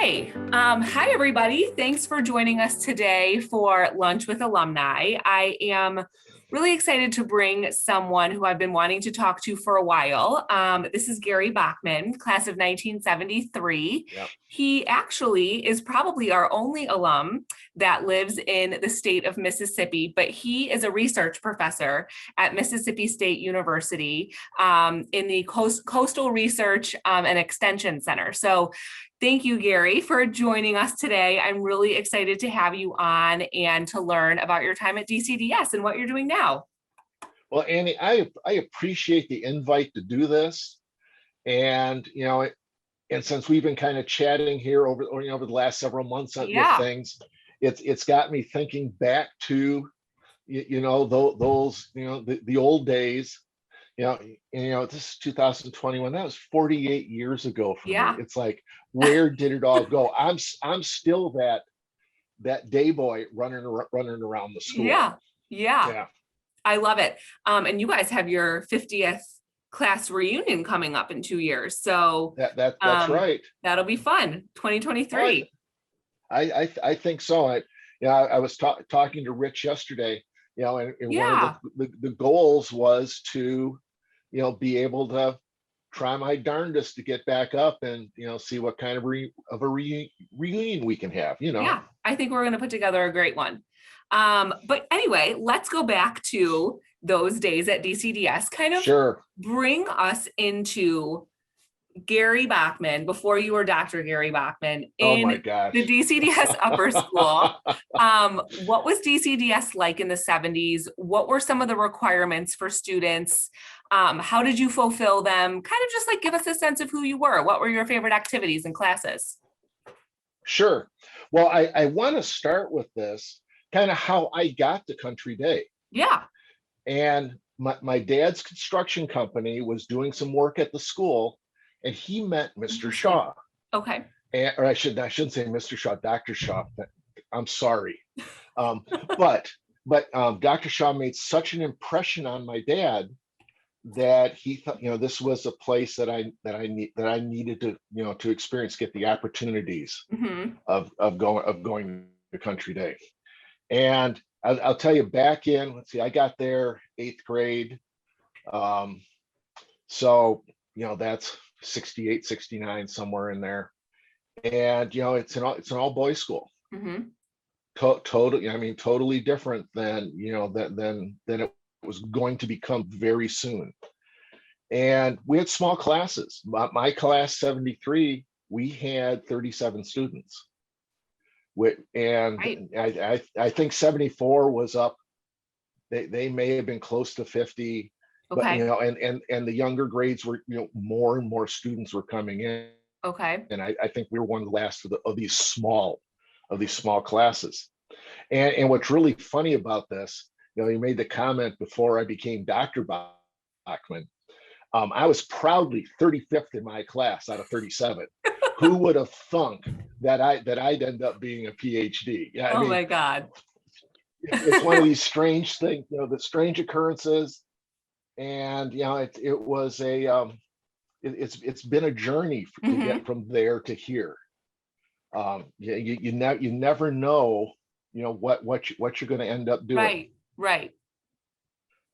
Okay. Hi, everybody. Thanks for joining us today for Lunch with Alumni. I am really excited to bring someone who I've been wanting to talk to for a while. This is Gary Bachman, class of 1973. Yep. He actually is probably our only alum that lives in the state of Mississippi, but he is a research professor at Mississippi State University in the Coastal Research and Extension Center. So thank you, Gary, for joining us today. I'm really excited to have you on and to learn about your time at DCDS and what you're doing now. Well, Annie, I appreciate the invite to do this. And, and since we've been kind of chatting here over the last several months with things, it's got me thinking back to, those, the old days. This is 2021. That was 48 years ago for me. It's like, where did it all go? I'm still that day boy running around the school. Yeah. I love it. And you guys have your 50th class reunion coming up in 2 years. So that's right. That'll be fun. 2023. I think so. I was talking to Rich yesterday. And one of the goals was to be able to try my darndest to get back up and, see what kind of a reunion we can have, Yeah, I think we're going to put together a great one. But anyway, let's go back to those days at DCDS, kind of bring us into Gary Bachman before you were Dr. Gary Bachman in the DCDS upper school. What was DCDS like in the 70s? What were some of the requirements for students? How did you fulfill them? Kind of just like give us a sense of who you were. What were your favorite activities and classes? Sure. Well, I want to start with this, kind of how I got to Country Day. Yeah. And my dad's construction company was doing some work at the school, and he met Mr. Shaw. Okay. Or I shouldn't say Mr. Shaw, Dr. Shaw. I'm sorry. But Dr. Shaw made such an impression on my dad that he thought, this was a place that I needed to, to experience, get the opportunities of going to Country Day. And I'll tell you, back in, let's see, I got there 8th grade. So, that's 68, 69, somewhere in there. And, it's an all boys school. Totally different than, than it was going to become very soon. And we had small classes. My class 73, we had 37 students. And I think 74 was up. They may have been close to 50. Okay. But and the younger grades were, more and more students were coming in. Okay. And I think we were one of the last of these small classes. And what's really funny about this, you made the comment before I became Dr. Bachman. I was proudly 35th in my class out of 37. Who would have thunk that I'd end up being a PhD? Yeah. Oh my God. It's one of these strange things, the strange occurrences. And it was it's been a journey to get from there to here. You never know, what you're going to end up doing. Right.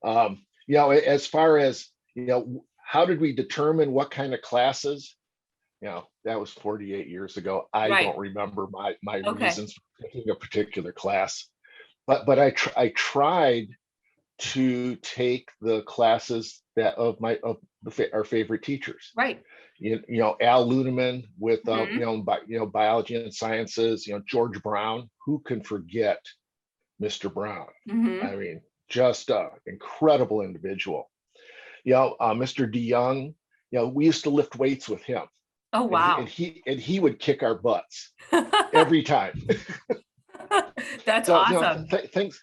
As far as how did we determine what kind of classes? That was 48 years ago. I don't remember my reasons for picking a particular class, but I tried to take the classes that our favorite teachers. Right. Al Ludeman with biology and sciences. George Brown. Who can forget Mr. Brown? I mean, just an incredible individual. Mr. DeYoung. We used to lift weights with him. Oh wow! And he would kick our butts every time. That's awesome. Things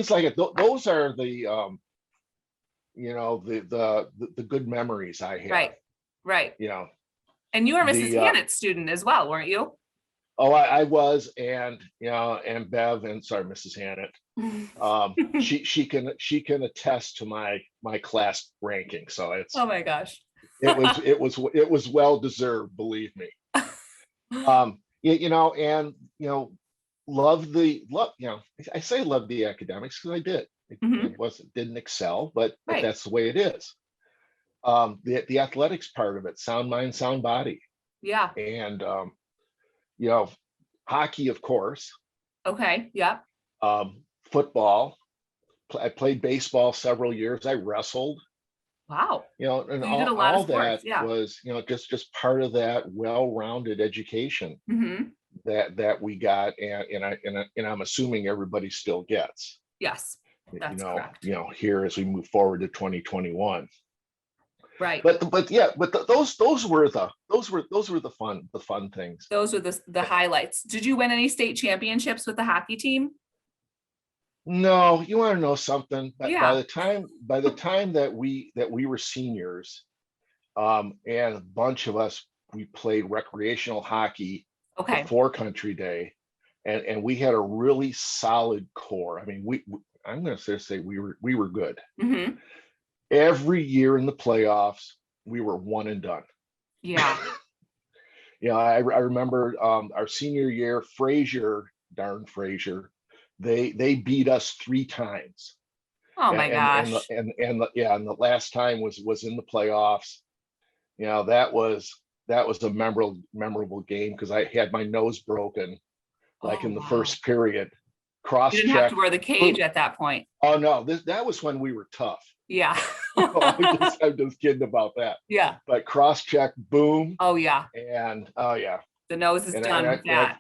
like it. Those are the the good memories I have. Right. And you were Mrs. Hannett's student as well, weren't you? Oh, I was, and and Bev, and sorry, Mrs. Hannett. She can attest to my class ranking. So it's, oh my gosh. it was well deserved, believe me. And love, I say love the academics because I did. Didn't excel, but that's the way it is. The athletics part of it, sound mind, sound body. Yeah. And hockey, of course. Okay. Yeah. Football. I played baseball several years. I wrestled. Wow. And so you did a lot all of sports. that was, just part of that well-rounded education that we got, and I'm assuming everybody still gets. Yes, that's correct. Here as we move forward to 2021. Right. But those were the fun things. Those were the highlights. Did you win any state championships with the hockey team? No, you want to know something? By the time that we were seniors, and a bunch of us, we played recreational hockey before Country Day, and we had a really solid core. I mean, I'm going to say we were good. Every year in the playoffs, we were one and done. Yeah. I remember our senior year, darn Fraser. They beat us 3 times. Oh my gosh. And the last time was in the playoffs. That was a memorable game because I had my nose broken in the first period. You didn't have to wear the cage at that point. Oh no, that was when we were tough. Yeah. I'm just kidding about that. Yeah. But cross check, boom. Oh yeah. And oh yeah. The nose is done with that.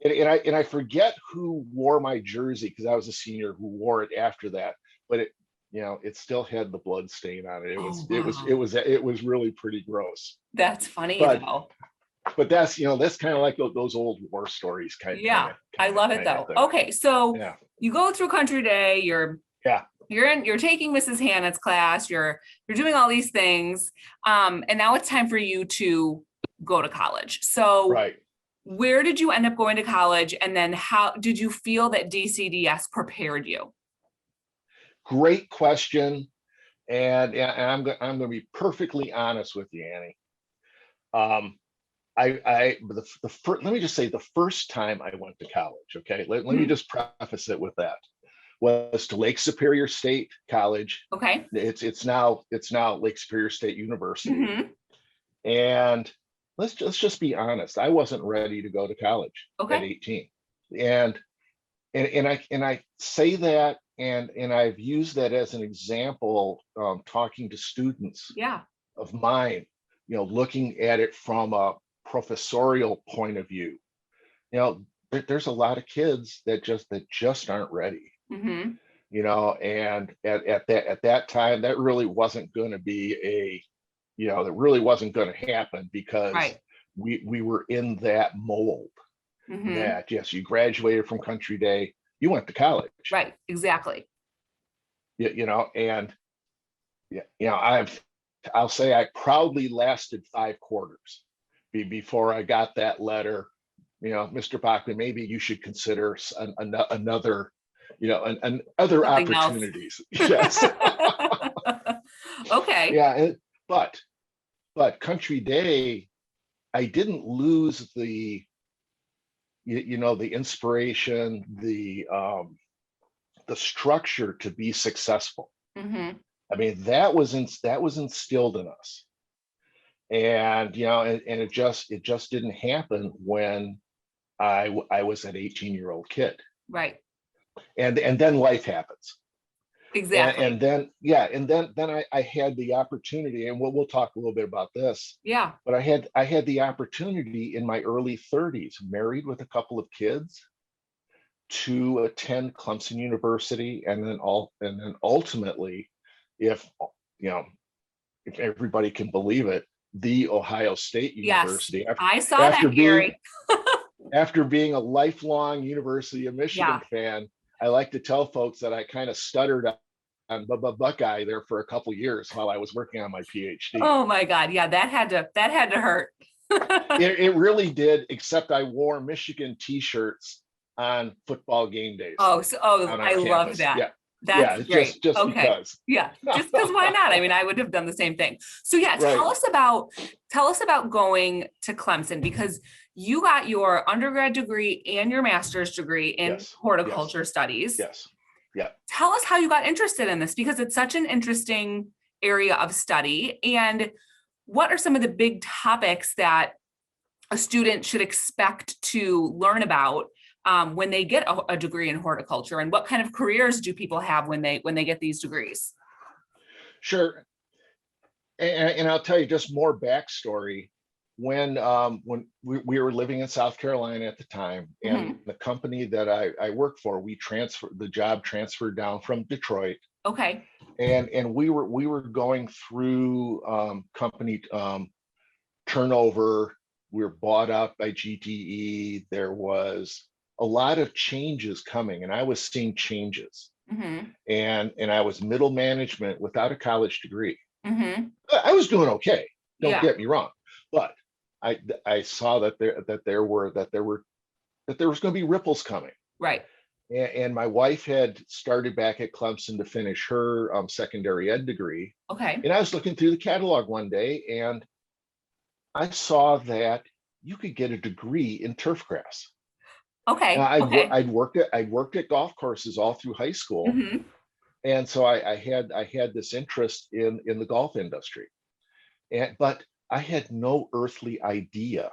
And I forget who wore my jersey because I was a senior who wore it after that, but it still had the blood stain on it. It was really pretty gross. That's funny though. But that's kind of like those old war stories kind of. Yeah, I love it though. Okay, so you go through Country Day. You're taking Mrs. Hannah's class. You're doing all these things, and now it's time for you to go to college. So where did you end up going to college, and then how did you feel that DCDS prepared you? Great question, and I'm going to be perfectly honest with you, Annie. Let me just say the first time I went to college, okay, let me just preface it with that, was to Lake Superior State College. Okay. It's now Lake Superior State University. And let's just be honest, I wasn't ready to go to college at 18. And I say that, and I've used that as an example, talking to students of mine, looking at it from a professorial point of view. There's a lot of kids that just aren't ready. And at that time, that really wasn't going to be that really wasn't going to happen because we were in that mold. That yes, you graduated from Country Day, you went to college. Right, exactly. I'll say I proudly lasted 5 quarters before I got that letter. Mr. Bachman, maybe you should consider another, other Something opportunities. Yes. Okay. Yeah, but Country Day, I didn't lose the, the inspiration, the structure to be successful. I mean, that was instilled in us, and and it just didn't happen when I was an 18-year-old kid. Right. And then life happens. Exactly. And then I had the opportunity, and we'll talk a little bit about this. Yeah. But I had the opportunity in my early 30s, married with a couple of kids, to attend Clemson University, and then ultimately, if everybody can believe it, the Ohio State University. Yes, I saw that, Gary. After being a lifelong University of Michigan fan, I like to tell folks that I kind of stuttered on Buckeye there for a couple of years while I was working on my PhD. Oh my God. Yeah, that had to hurt. It really did, except I wore Michigan t-shirts on football game days. I love that. Yeah. That's great. Just because. Yeah, just because why not? I mean, I would have done the same thing. So yeah, tell us about going to Clemson, because you got your undergrad degree and your master's degree in horticulture studies. Yes. Yeah. Tell us how you got interested in this, because it's such an interesting area of study. And what are some of the big topics that a student should expect to learn about when they get a degree in horticulture, and what kind of careers do people have when they get these degrees? Sure. And I'll tell you just more backstory. When we were living in South Carolina at the time, and the company that I worked for, the job transferred down from Detroit. Okay. And we were going through company turnover. We were bought out by GTE. There was a lot of changes coming, and I was seeing changes. And I was middle management without a college degree. I was doing okay. Don't get me wrong, but I saw that there was going to be ripples coming. Right. And my wife had started back at Clemson to finish her secondary ed degree. Okay. And I was looking through the catalog one day, and I saw that you could get a degree in turf grass. Okay. I'd worked at golf courses all through high school. And so I had this interest in the golf industry. But I had no earthly idea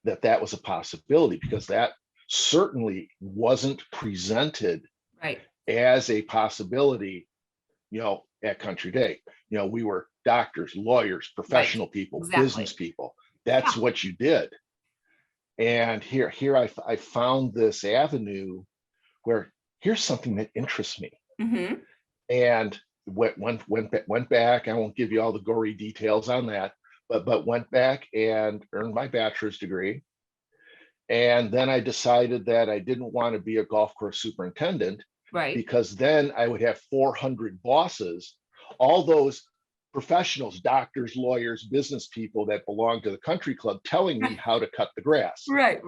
that was a possibility, because that certainly wasn't presented as a possibility, at Country Day. We were doctors, lawyers, professional people, business people. That's what you did. And here I found this avenue where here's something that interests me. And went back. I won't give you all the gory details on that, but went back and earned my bachelor's degree. And then I decided that I didn't want to be a golf course superintendent, because then I would have 400 bosses, all those professionals, doctors, lawyers, business people that belong to the country club, telling me how to cut the grass. Right.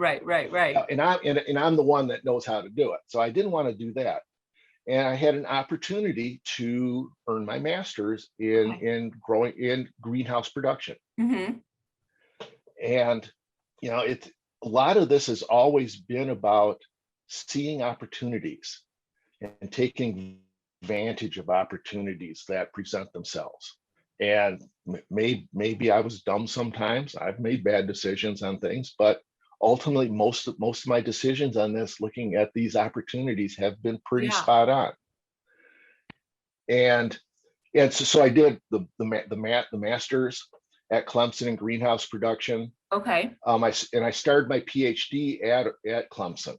And I'm the one that knows how to do it. So I didn't want to do that. And I had an opportunity to earn my master's in growing in greenhouse production. And a lot of this has always been about seeing opportunities and taking advantage of opportunities that present themselves. And maybe I was dumb sometimes. I've made bad decisions on things, but ultimately most of my decisions on this, looking at these opportunities, have been pretty spot on. And so I did the master's at Clemson in greenhouse production. Okay. I started my PhD at Clemson.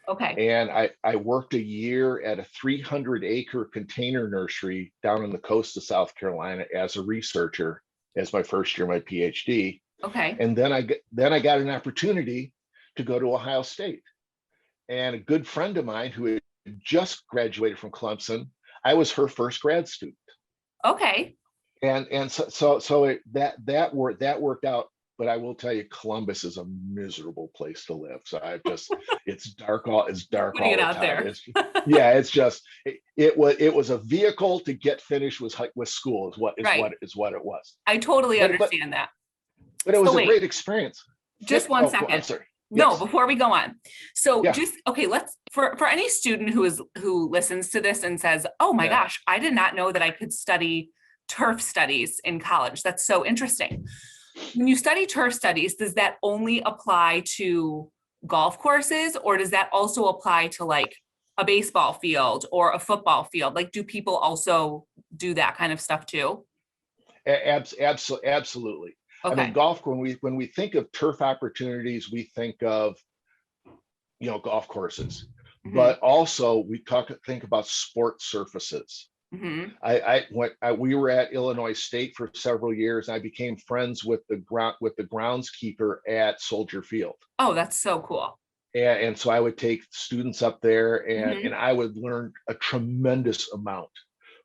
Okay. And I worked a year at a 300-acre container nursery down on the coast of South Carolina as a researcher, as my first year of my PhD. Okay. And then I got an opportunity to go to Ohio State. And a good friend of mine who had just graduated from Clemson, I was her first grad student. Okay. And so that worked out. But I will tell you, Columbus is a miserable place to live. So it's dark all the time. It was a vehicle to get finished with school is what it was. I totally understand that. But it was a great experience. Just one second. I'm sorry. No, before we go on. So let's for any student who listens to this and says, "Oh my gosh, I did not know that I could study turf studies in college. That's so interesting." When you study turf studies, does that only apply to golf courses, or does that also apply to like a baseball field or a football field? Like, do people also do that kind of stuff too? Absolutely. Okay. I mean, golf, when we think of turf opportunities, we think of, golf courses, but also we think about sports surfaces. We were at Illinois State for several years, and I became friends with the groundskeeper at Soldier Field. Oh, that's so cool. And so I would take students up there, and I would learn a tremendous amount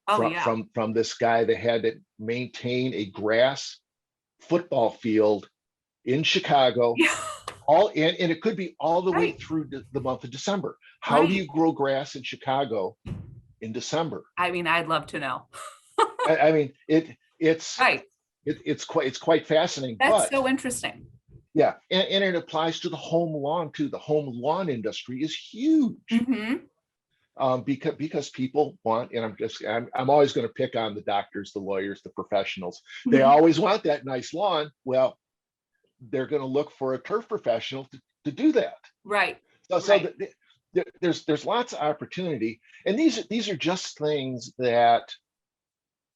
from this guy that had to maintain a grass football field in Chicago. And it could be all the way through the month of December. How do you grow grass in Chicago in December? I mean, I'd love to know. I mean, it's quite fascinating. That's so interesting. Yeah, and it applies to the home lawn too. The home lawn industry is huge. Because people want, and I'm always going to pick on the doctors, the lawyers, the professionals. They always want that nice lawn. Well, they're going to look for a turf professional to do that. Right. So there's lots of opportunity, and these are just things that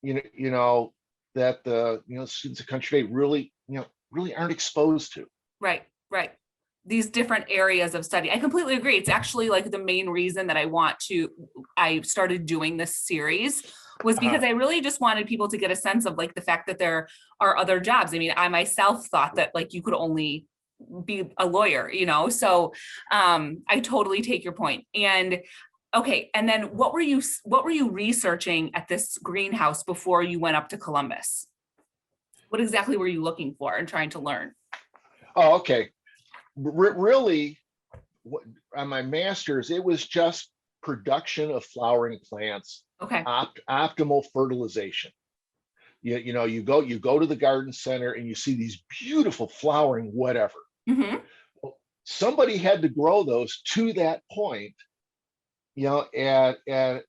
that the students of country day really aren't exposed to. Right. These different areas of study. I completely agree. It's actually like the main reason that I started doing this series was because I really just wanted people to get a sense of like the fact that there are other jobs. I mean, I myself thought that like you could only be a lawyer, so I totally take your point. And okay, and then what were you researching at this greenhouse before you went up to Columbus? What exactly were you looking for and trying to learn? Oh, okay. Really, on my master's, it was just production of flowering plants. Okay. Optimal fertilization. You go to the garden center and you see these beautiful flowering whatever. Well, somebody had to grow those to that point, at an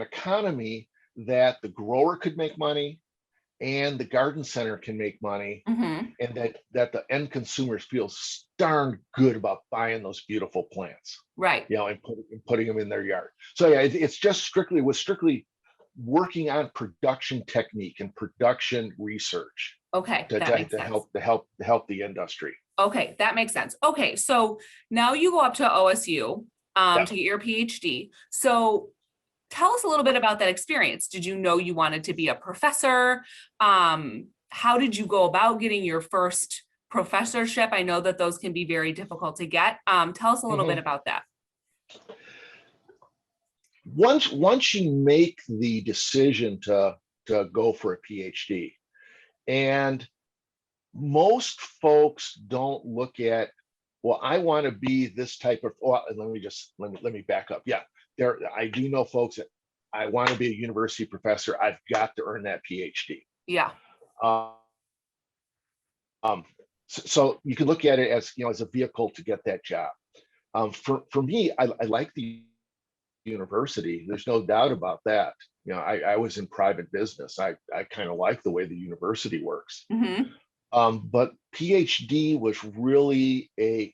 economy that the grower could make money and the garden center can make money, and that the end consumers feel darn good about buying those beautiful plants, right? And putting them in their yard. So yeah, it's just strictly working on production technique and production research. Okay, to help the industry. Okay, that makes sense. Okay, so now you go up to OSU to get your PhD. So tell us a little bit about that experience. Did you know you wanted to be a professor? How did you go about getting your first professorship? I know that those can be very difficult to get. Tell us a little bit about that. Once you make the decision to go for a PhD, and most folks don't look at, well, I want to be this type of, let me back up. Yeah, I do know folks that I want to be a university professor. I've got to earn that PhD. Yeah. So you can look at it as, as a vehicle to get that job. For me, I like the university. There's no doubt about that. I was in private business. I kind of like the way the university works. But PhD was really a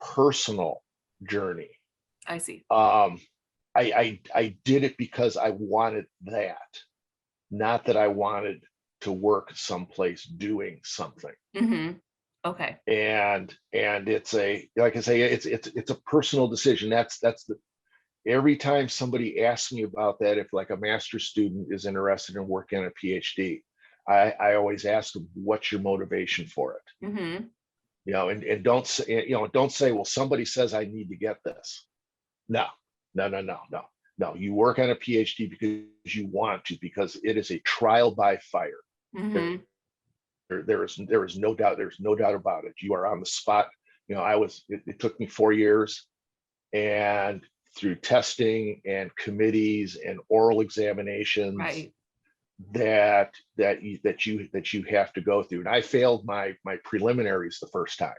personal journey. I see. I did it because I wanted that, not that I wanted to work someplace doing something. Okay. And it's like I say, it's a personal decision. That's every time somebody asks me about that, if like a master's student is interested in working on a PhD, I always ask them, what's your motivation for it? And don't say, well, somebody says I need to get this. No. You work on a PhD because you want to, because it is a trial by fire. There is no doubt. There's no doubt about it. You are on the spot. It took me 4 years, and through testing and committees and oral examinations, right, that you have to go through. And I failed my preliminaries the first time.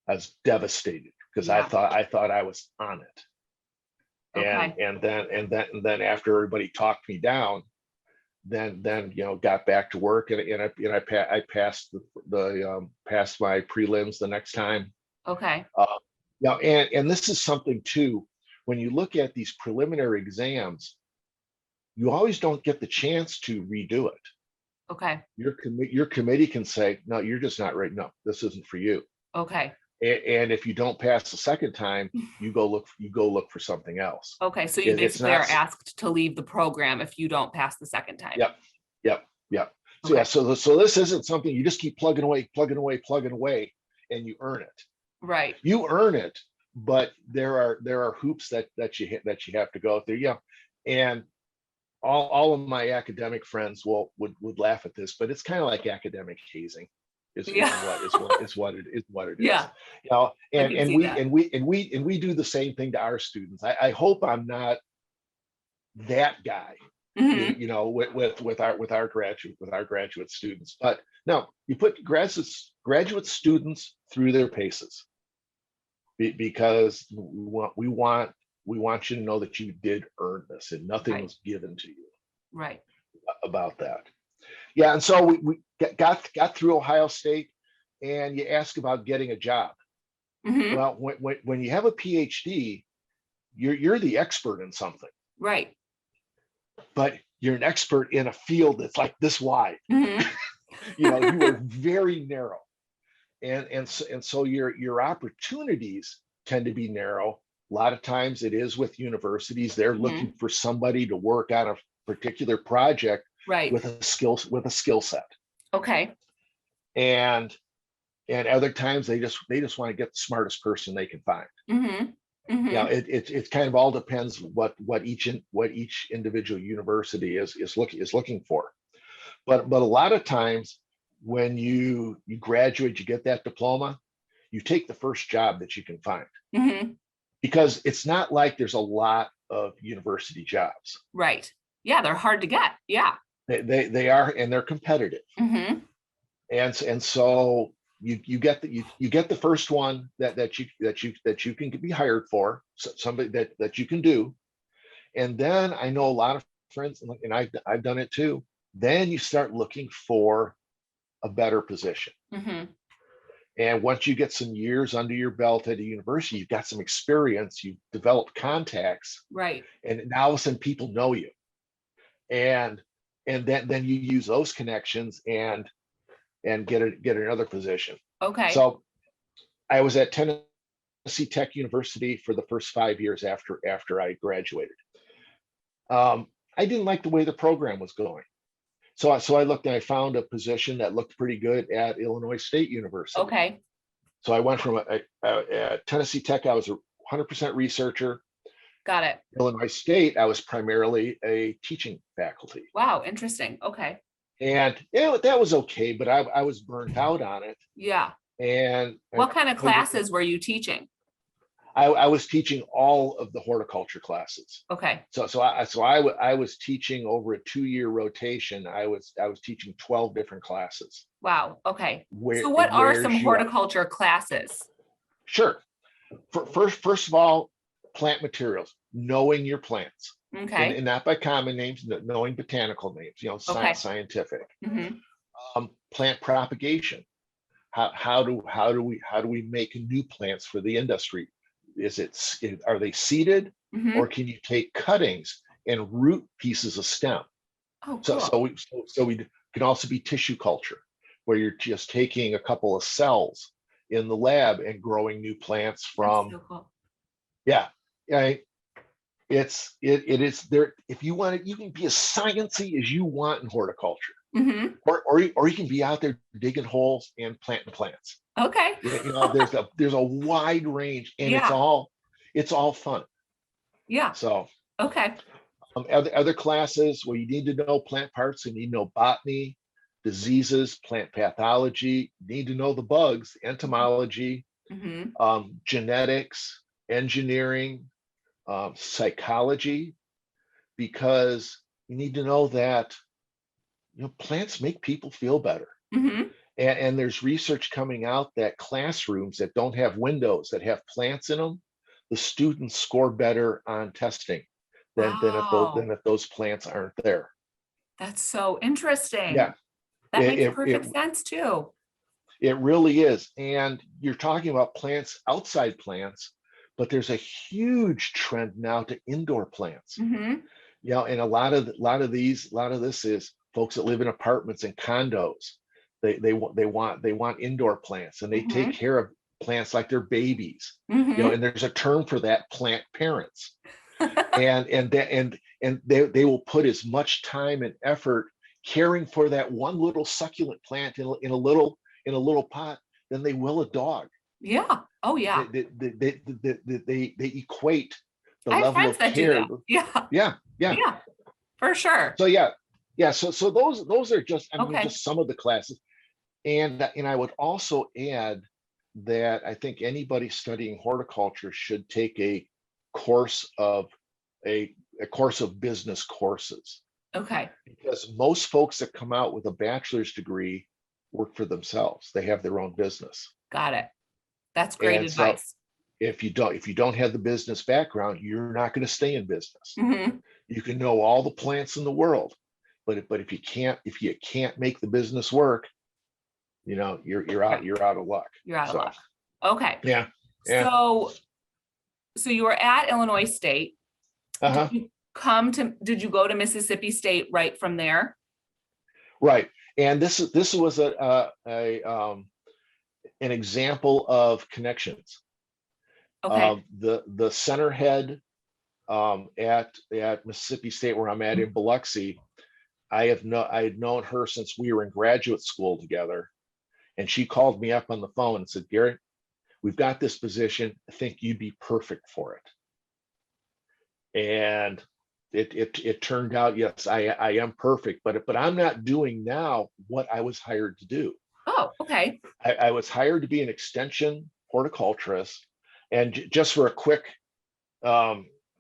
I was devastated because I thought I was on it. Okay. And then after everybody talked me down, then got back to work, and I passed passed my prelims the next time. Okay. And this is something too, when you look at these preliminary exams, you always don't get the chance to redo it. Okay. Your committee can say, no, you're just not right. No, this isn't for you. Okay. And if you don't pass the second time, you go look for something else. Okay, so you basically are asked to leave the program if you don't pass the second time. Yep. So okay. So this isn't something you just keep plugging away, and you earn it. Right. You earn it, but there are hoops that you have to go through. Yeah, and all of my academic friends would laugh at this, but it's kind of like academic hazing. Is what it is. Yeah. And we do the same thing to our students. I hope I'm not that guy, with our graduate students. But no, you put graduates, graduate students through their paces, because we want you to know that you did earn this and nothing was given to you. Right. About that. Yeah, and so we got through Ohio State, and you ask about getting a job. Mm-hmm. Well, when you have a PhD, you're the expert in something. Right. But you're an expert in a field that's like this wide. Mm-hmm. You are very narrow, and so your opportunities tend to be narrow. A lot of times it is with universities. They're looking for somebody to work on a particular project with a skill set. Okay. And other times they just want to get the smartest person they can find. Mm-hmm. Mm-hmm. It kind of all depends what each individual university is looking for. But a lot of times when you graduate, you get that diploma, you take the first job that you can find. Mm-hmm. Because it's not like there's a lot of university jobs. Right. Yeah, they're hard to get. Yeah. They are, and they're competitive. Mm-hmm. And so you get the first one that you can be hired for, somebody that you can do. And then I know a lot of friends, and I've done it too. Then you start looking for a better position. Mm-hmm. And once you get some years under your belt at a university, you've got some experience, you've developed contacts, right? And now all of a sudden people know you, and then you use those connections and get another position. Okay. So I was at Tennessee Tech University for the first 5 years after I graduated. I didn't like the way the program was going. So I looked and I found a position that looked pretty good at Illinois State University. Okay. So I went from at Tennessee Tech, I was a 100% researcher. Got it. Illinois State, I was primarily a teaching faculty. Wow, interesting. Okay. And that was okay, but I was burnt out on it. Yeah. And what kind of classes were you teaching? I was teaching all of the horticulture classes. Okay. So I was teaching over a 2-year rotation. I was teaching 12 different classes. Wow. Okay. So what are some horticulture classes? Sure. First of all, plant materials, knowing your plants. Okay. And not by common names, knowing botanical names, scientific. Mm-hmm. Plant propagation. How do we make new plants for the industry? Are they seeded, or can you take cuttings and root pieces of stem? Oh, cool. So we can also be tissue culture, where you're just taking a couple of cells in the lab and growing new plants from. That's so cool. Yeah. It is there. If you want it, you can be as sciencey as you want in horticulture. Mm-hmm. Or you can be out there digging holes and planting plants. Okay. There's a wide range, and it's all fun. Yeah. So okay. Other classes, well, you need to know plant parts, you need to know botany, diseases, plant pathology, you need to know the bugs, entomology, genetics, engineering, psychology, because you need to know that plants make people feel better. Mm-hmm. And there's research coming out that classrooms that don't have windows, that have plants in them, the students score better on testing than if those plants aren't there. That's so interesting. Yeah. That makes perfect sense too. It really is. And you're talking about plants, outside plants, but there's a huge trend now to indoor plants. Mm-hmm. And a lot of this is folks that live in apartments and condos. They want indoor plants, and they take care of plants like they're babies. And there's a term for that, plant parents. and they will put as much time and effort caring for that one little succulent plant in a little pot than they will a dog. Yeah. Oh yeah. They equate the level of care. Yeah. For sure. So so those are just just some of the classes. And I would also add that I think anybody studying horticulture should take a course of business courses. Okay. Because most folks that come out with a bachelor's degree work for themselves. They have their own business. Got it. That's great advice. So if you don't have the business background, you're not going to stay in business. Mm-hmm. You can know all the plants in the world, but if you can't make the business work, you're out of luck. You're out of luck. Okay. Yeah. So you were at Illinois State. Uh-huh. Did you go to Mississippi State right from there? Right. And this was an example of connections. Okay. The center head at Mississippi State, where I'm at in Biloxi, I had known her since we were in graduate school together, and she called me up on the phone and said, "Gary, we've got this position. I think you'd be perfect for it." And it turned out, yes, I am perfect, but I'm not doing now what I was hired to do. Oh, okay. I was hired to be an extension horticulturist, and just for a quick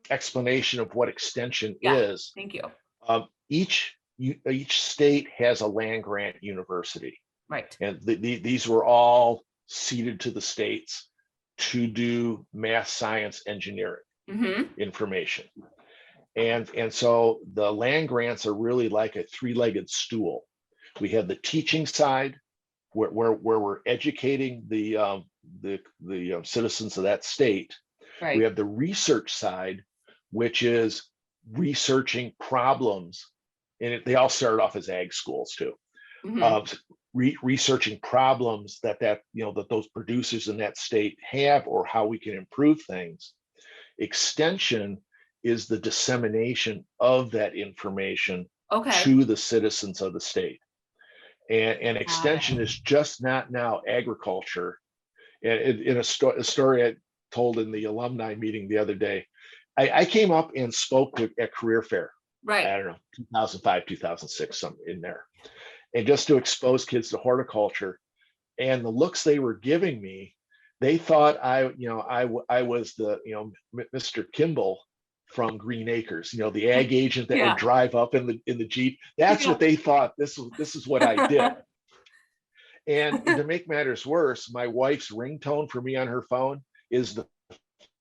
explanation of what extension is. Thank you. Each state has a land grant university, right? And these were all ceded to the states to do math, science, engineering information. And so the land grants are really like a three-legged stool. We have the teaching side, where we're educating the citizens of that state. Right. We have the research side, which is researching problems, and they all started off as ag schools too. Researching problems that those producers in that state have, or how we can improve things. Extension is the dissemination of that information to the citizens of the state. And extension is just not now agriculture. And in a story I told in the alumni meeting the other day, I came up and spoke at career fair. Right. I don't know, 2005, 2006, something in there. And just to expose kids to horticulture, and the looks they were giving me, they thought I was the, Mr. Kimball from Green Acres, the ag agent that would drive up in the Jeep. That's what they thought. This is what I did. And to make matters worse, my wife's ringtone for me on her phone is the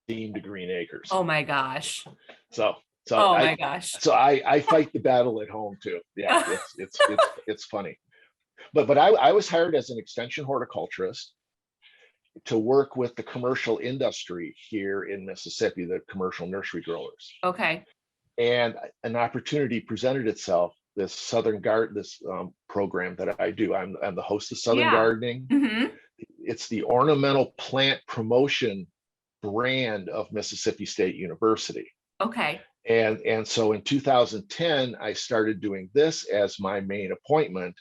theme to Green Acres. Oh my gosh. So I fight the battle at home too. Yeah, it's funny. But I was hired as an extension horticulturist to work with the commercial industry here in Mississippi, the commercial nursery growers. Okay. And an opportunity presented itself, this program that I do. I'm the host of Southern Gardening. It's the ornamental plant promotion brand of Mississippi State University. Okay. And so in 2010, I started doing this as my main appointment,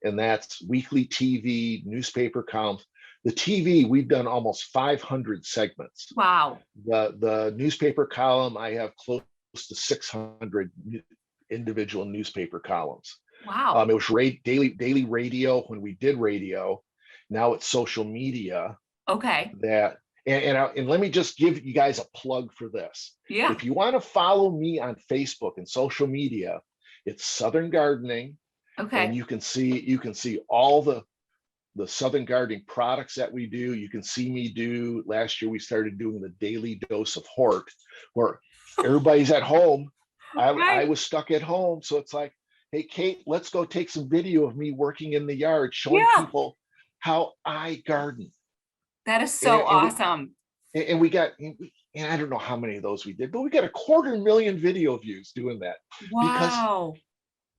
and that's weekly TV, newspaper columns. The TV, we've done almost 500 segments. Wow. The newspaper column, I have close to 600 individual newspaper columns. Wow. It was daily radio when we did radio. Now it's social media. Okay. And let me just give you guys a plug for this. Yeah. If you want to follow me on Facebook and social media, it's Southern Gardening. Okay. And you can see all the Southern Gardening products that we do. You can see me do, last year we started doing the daily dose of hort, where everybody's at home. I was stuck at home. So it's like, hey, Kate, let's go take some video of me working in the yard, showing people how I garden. That is so awesome. And we got, and I don't know how many of those we did, but we got 250,000 video views doing that. Wow. Because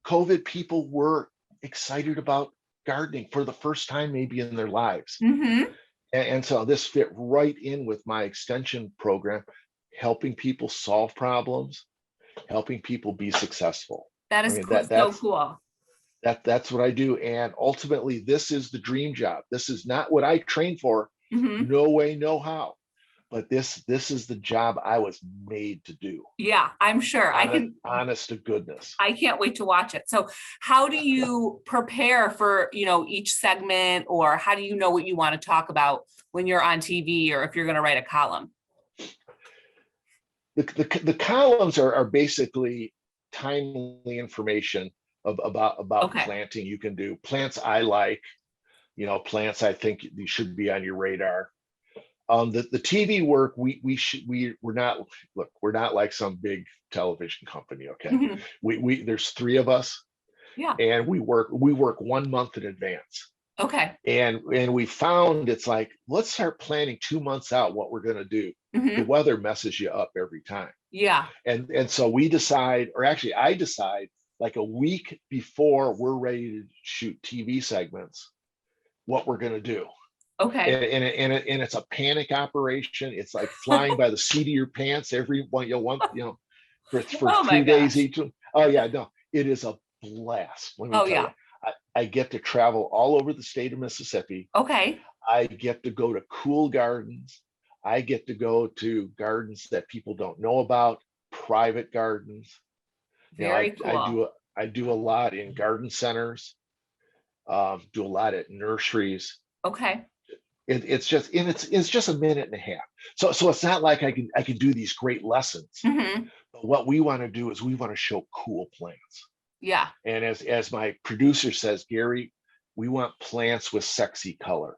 COVID, people were excited about gardening for the first time maybe in their lives. And so this fit right in with my extension program, helping people solve problems, helping people be successful. That is so cool. That's what I do. And ultimately, this is the dream job. This is not what I trained for. No way, no how. But this is the job I was made to do. Yeah, I'm sure. Honest to goodness. I can't wait to watch it. So how do you prepare for, each segment, or how do you know what you want to talk about when you're on TV, or if you're going to write a column? The columns are basically timely information about planting. You can do plants I like, plants I think you should be on your radar. The TV work, we're not like some big television company. Okay. Mhm. There's three of us. Yeah. And we work 1 month in advance. Okay. And we found it's like, let's start planning 2 months out what we're going to do. The Mhm. weather messes you up every time. Yeah. And so we decide, or actually I decide, like a week before we're ready to shoot TV segments, what we're going to do. Okay. And it's a panic operation. It's like flying by the seat of your pants every one, for Oh my 3 days gosh. each. Oh yeah, no, it is a blast. Let me Oh tell you, yeah. I get to travel all over the state of Mississippi. Okay. I get to go to cool gardens. I get to go to gardens that people don't know about, private gardens. Very cool. I do a lot in garden centers, do a lot at nurseries. Okay. It's just a minute and a half. So it's not like I can do these great lessons. Mhm. But what we want to do is we want to show cool plants. Yeah. And as my producer says, Gary, we want plants with sexy color.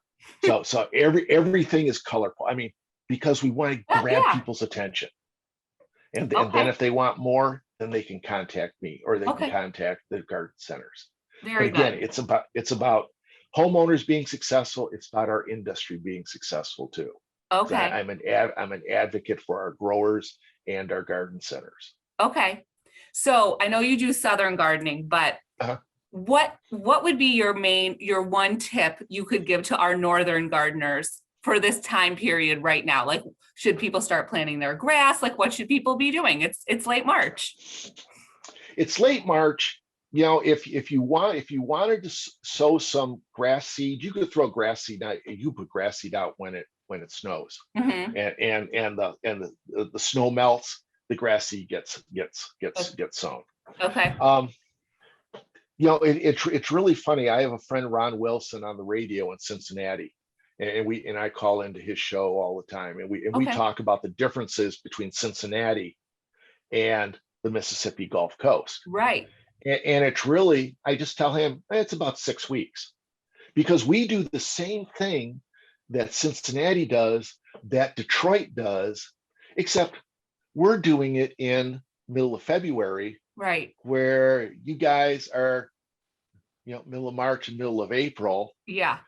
So everything is colorful. I mean, because we want to grab Yeah. people's attention. And then Okay. if they want more, then they can contact me or they can Okay. contact the garden centers. But Very again, good. it's about homeowners being successful. It's about our industry being successful too. Okay. I'm an advocate for our growers and our garden centers. Okay. So I know you do Southern gardening, but Uh-huh. what would be your one tip you could give to our Northern gardeners for this time period right now? Like, should people start planting their grass? Like, what should people be doing? It's late March. It's late March. If you wanted to sow some grass seed, you could throw grass seed out. You put grass seed out when it snows, Mhm. and the snow melts. The grass seed gets sown. Okay. It's really funny. I have a friend, Ron Wilson, on the radio in Cincinnati, and I call into his show all the time, and we Okay. talk about the differences between Cincinnati and the Mississippi Gulf Coast. Right. And it's really, I just tell him it's about 6 weeks, because we do the same thing that Cincinnati does, that Detroit does, except we're doing it in middle of February, Right. where you guys are, middle of March and middle of April. Yeah.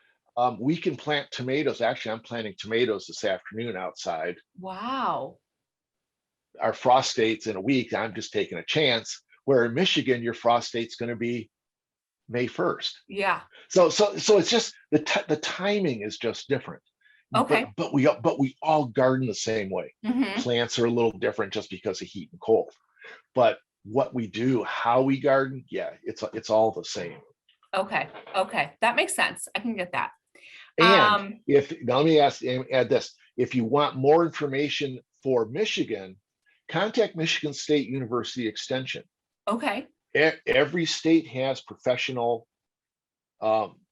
We can plant tomatoes. Actually, I'm planting tomatoes this afternoon outside. Wow. Our frost date's in a week. I'm just taking a chance. Where in Michigan, your frost date's going to be May 1st. Yeah. So it's just the timing is just different. Okay. But we all garden the same way. Mhm. Plants are a little different just because of heat and cold. But what we do, how we garden, yeah, it's all the same. Okay. Okay. That makes sense. I can get that. And let me add this. If you want more information for Michigan, contact Michigan State University Extension. Okay. Every state has professional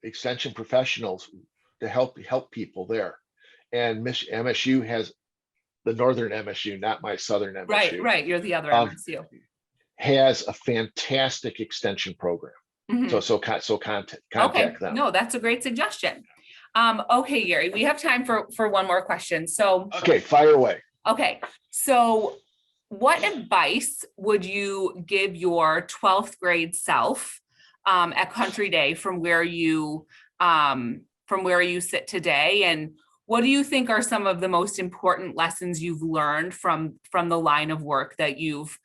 extension professionals to help people there. And MSU has, the Northern MSU, not my Southern MSU. Right. You're the other MSU. Has a fantastic extension program. Mhm. So contact Okay. them. No, that's a great suggestion. Okay, Gary, we have time for one more question. So, okay, fire away. Okay. So what advice would you give your 12th grade self at Country Day from where you sit today? And what do you think are some of the most important lessons you've learned from the line of work that you've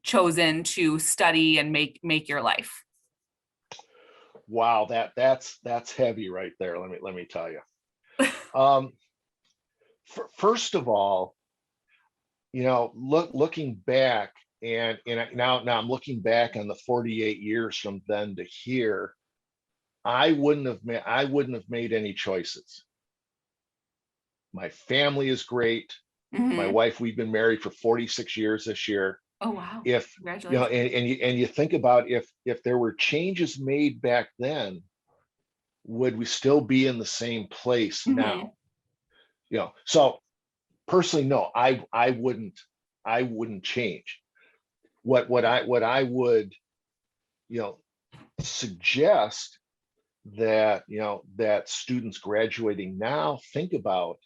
chosen to study and make your life? Wow, that's heavy right there. Let me tell you. First of all, looking back, and now I'm looking back on the 48 years from then to here, I wouldn't have made any choices. My family is great. Mm-hmm. My wife, we've been married for 46 years this year. Oh, wow. Congratulations. And you think about if there were changes made back then, would we still be in the same place now? So personally, no, I wouldn't change. What I would, suggest that, that students graduating now think about.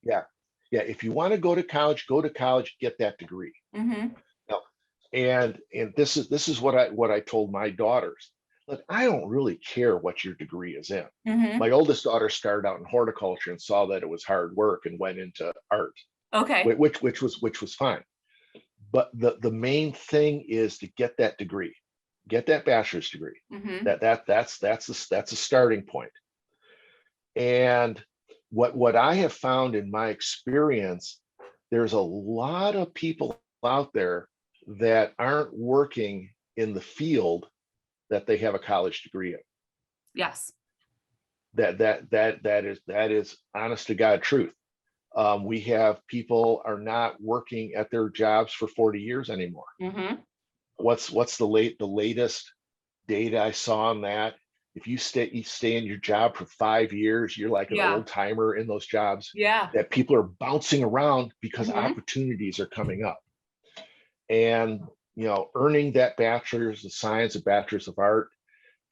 Yeah. Yeah. If you want to go to college, get that degree. Now, and this is what I told my daughters. Look, I don't really care what your degree is in. My oldest daughter started out in horticulture and saw that it was hard work and went into art. Okay. Which was fine. But the main thing is to get that degree, get that bachelor's degree. That's a starting point. And what I have found in my experience, there's a lot of people out there that aren't working in the field that they have a college degree in. Yes. That is honest to God truth. We have people are not working at their jobs for 40 years anymore. What's the latest data I saw on that? If you stay in your job for 5 years, you're like an old timer in those jobs. Yeah. That people are bouncing around because opportunities are coming up. And earning that bachelor's of science, a bachelor's of art,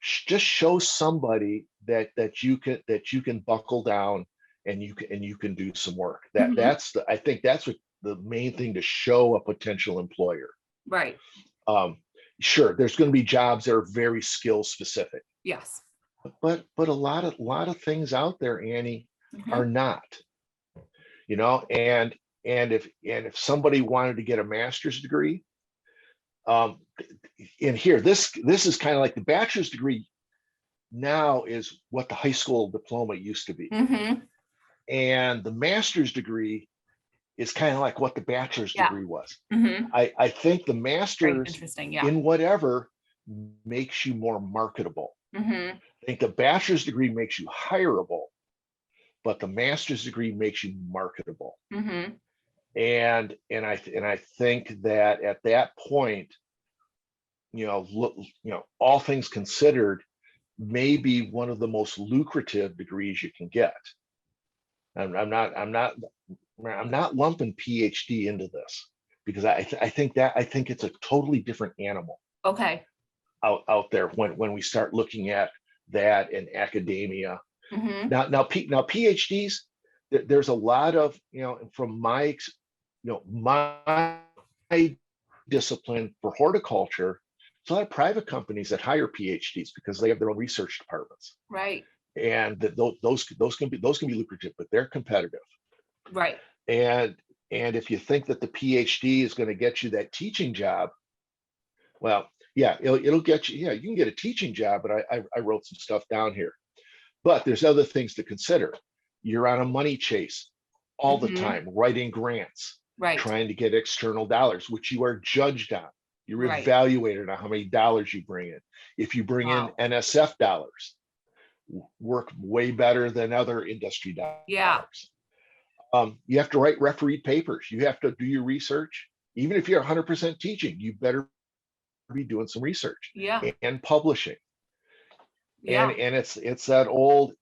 just shows somebody that you can buckle down and you can do some work. I think that's what the main thing to show a potential employer. Right. Sure, there's going to be jobs that are very skill specific. Yes. But a lot of things out there, Annie, are not. And if somebody wanted to get a master's degree, in here, this is kind of like the bachelor's degree now is what the high school diploma used to be. And the master's degree is kind of like what the bachelor's degree was. I think the master's in whatever makes you more marketable. I think the bachelor's degree makes you hireable, but the master's degree makes you marketable. And I think that at that point, all things considered, maybe one of the most lucrative degrees you can get. I'm not lumping PhD into this because I think it's a totally different animal. Okay. Out there when we start looking at that in academia. Now PhDs, there's a lot of, from my discipline for horticulture, there's a lot of private companies that hire PhDs because they have their own research departments. Right. And those can be lucrative, but they're competitive. Right. And if you think that the PhD is going to get you that teaching job, well, yeah, it'll get you. Yeah, you can get a teaching job, but I wrote some stuff down here. But there's other things to consider. You're on a money chase all the time, writing grants, trying to get external dollars, which you are judged on. You're evaluated on how many dollars you bring in. If you bring in NSF dollars, work way better than other industry dollars. Yeah. You have to write refereed papers. You have to do your research. Even if you're 100% teaching, you better be doing some research and publishing. And it's that old,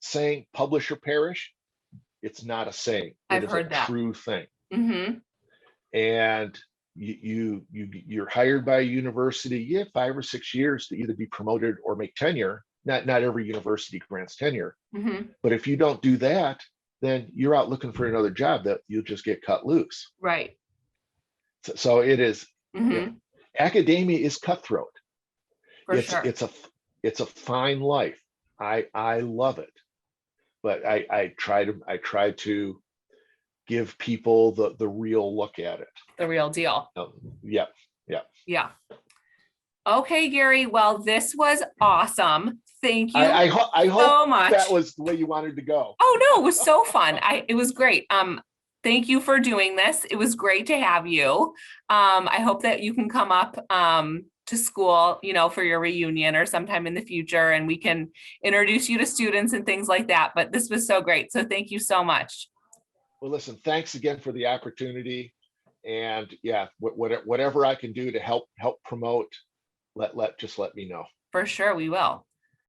saying, publish or perish. It's not a saying. It is a true thing. And you're hired by a university. You have 5 or 6 years to either be promoted or make tenure. Not every university grants tenure. But if you don't do that, then you're out looking for another job that you'll just get cut loose. Right. So it is. Academia is cutthroat. It's a fine life. I love it, but I try to give people the real look at it. The real deal. Yeah. Okay, Gary. Well, this was awesome. Thank you. I hope so much. That was the way you wanted to go. Oh no, it was so fun. It was great. Thank you for doing this. It was great to have you. I hope that you can come up to school, for your reunion or sometime in the future, and we can introduce you to students and things like that. But this was so great. So thank you so much. Well, listen, thanks again for the opportunity. And yeah, whatever I can do to help promote, let me know. For sure, we will.